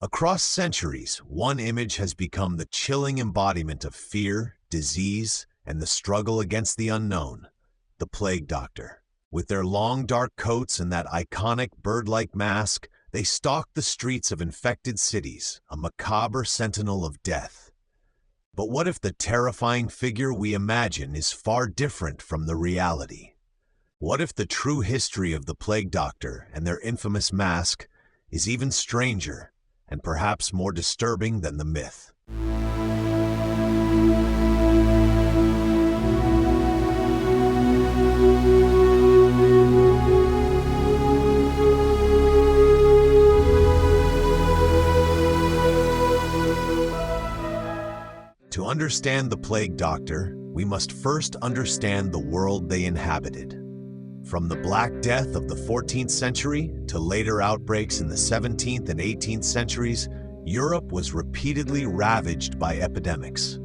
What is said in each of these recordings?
Across centuries, one image has become the chilling embodiment of fear, disease, and the struggle against the unknown: the plague doctor. With their long dark coats and that iconic bird-like mask, they stalk the streets of infected cities, a macabre sentinel of death. But what if the terrifying figure we imagine is far different from the reality? What if the true history of the plague doctor and their infamous mask is even stranger and perhaps more disturbing than the myth? To understand the plague doctor, we must first understand the world they inhabited. From the Black Death of the 14th century to later outbreaks in the 17th and 18th centuries, Europe was repeatedly ravaged by epidemics.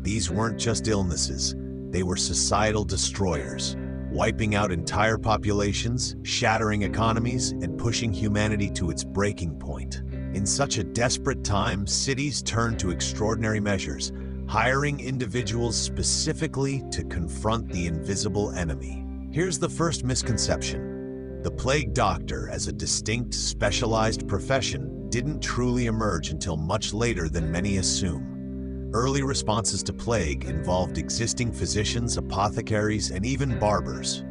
These weren't just illnesses, they were societal destroyers, wiping out entire populations, shattering economies, and pushing humanity to its breaking point. In such a desperate time, cities turned to extraordinary measures, hiring individuals specifically to confront the invisible enemy. Here's the first misconception. The plague doctor, as a distinct, specialized profession, didn't truly emerge until much later than many assume. Early responses to plague involved existing physicians, apothecaries, and even barbers.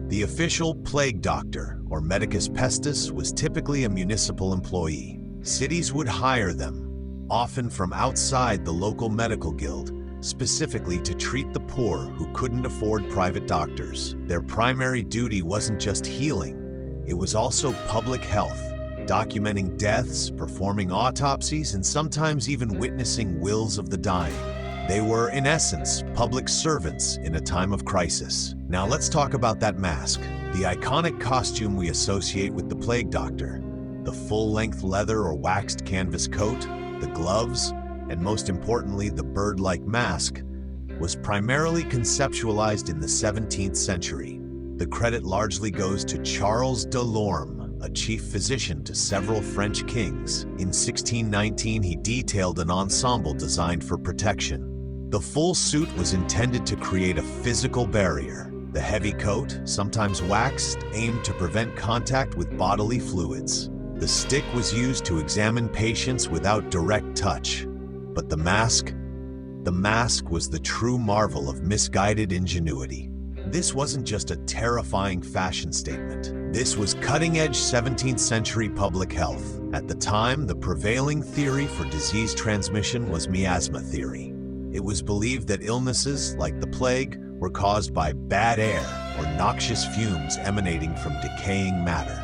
The official plague doctor, or medicus pestis, was typically a municipal employee. Cities would hire them, often from outside the local medical guild, specifically to treat the poor who couldn't afford private doctors. Their primary duty wasn't just healing, it was also public health, documenting deaths, performing autopsies, and sometimes even witnessing wills of the dying. They were, in essence, public servants in a time of crisis. Now let's talk about that mask, the iconic costume we associate with the plague doctor. The full-length leather or waxed canvas coat, the gloves, and most importantly, the bird-like mask, was primarily conceptualized in the 17th century. The credit largely goes to Charles de Lorme, a chief physician to several French kings. In 1619, he detailed an ensemble designed for protection. The full suit was intended to create a physical barrier. The heavy coat, sometimes waxed, aimed to prevent contact with bodily fluids. The stick was used to examine patients without direct touch. But the mask was the true marvel of misguided ingenuity. This wasn't just a terrifying fashion statement. This was cutting-edge 17th century public health. At the time, the prevailing theory for disease transmission was Miasma Theory. It was believed that illnesses, like the plague, were caused by bad air or noxious fumes emanating from decaying matter.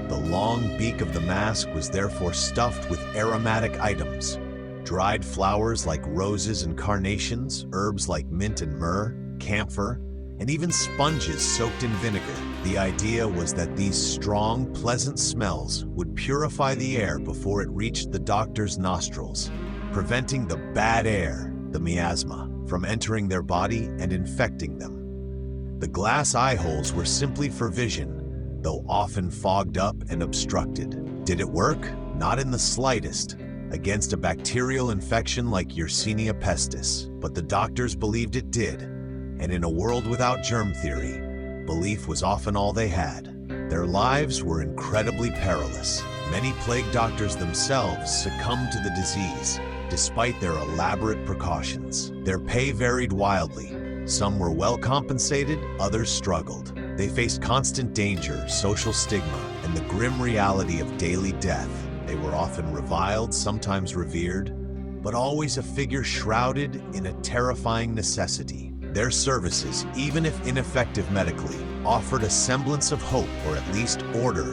The long beak of the mask was therefore stuffed with aromatic items, dried flowers like roses and carnations, herbs like mint and myrrh, camphor, and even sponges soaked in vinegar. The idea was that these strong, pleasant smells would purify the air before it reached the doctor's nostrils, preventing the bad air, the miasma, from entering their body and infecting them. The glass eye holes were simply for vision, though often fogged up and obstructed. Did it work? Not in the slightest, against a bacterial infection like Yersinia pestis, but the doctors believed it did, and in a world without germ theory, belief was often all they had. Their lives were incredibly perilous. Many plague doctors themselves succumbed to the disease, despite their elaborate precautions. Their pay varied wildly. Some were well compensated, others struggled. They faced constant danger, social stigma, and the grim reality of daily death. They were often reviled, sometimes revered, but always a figure shrouded in a terrifying necessity. Their services, even if ineffective medically, offered a semblance of hope, or at least order,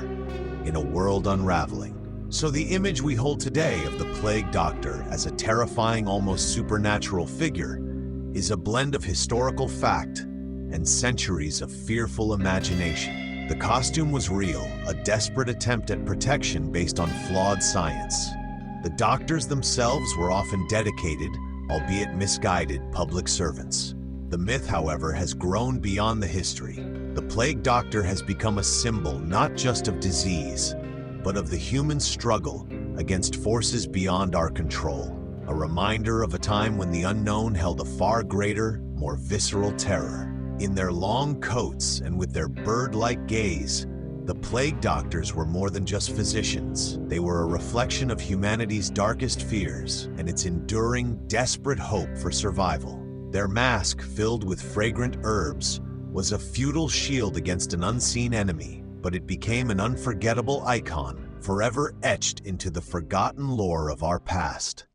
in a world unraveling. So the image we hold today of the plague doctor as a terrifying, almost supernatural figure is a blend of historical fact and centuries of fearful imagination. The costume was real, a desperate attempt at protection based on flawed science. The doctors themselves were often dedicated, albeit misguided, public servants. The myth, however, has grown beyond the history. The plague doctor has become a symbol not just of disease, but of the human struggle against forces beyond our control, a reminder of a time when the unknown held a far greater, more visceral terror. In their long coats and with their bird-like gaze, the plague doctors were more than just physicians. They were a reflection of humanity's darkest fears and its enduring, desperate hope for survival. Their mask, filled with fragrant herbs, was a futile shield against an unseen enemy, but it became an unforgettable icon, forever etched into the forgotten lore of our past.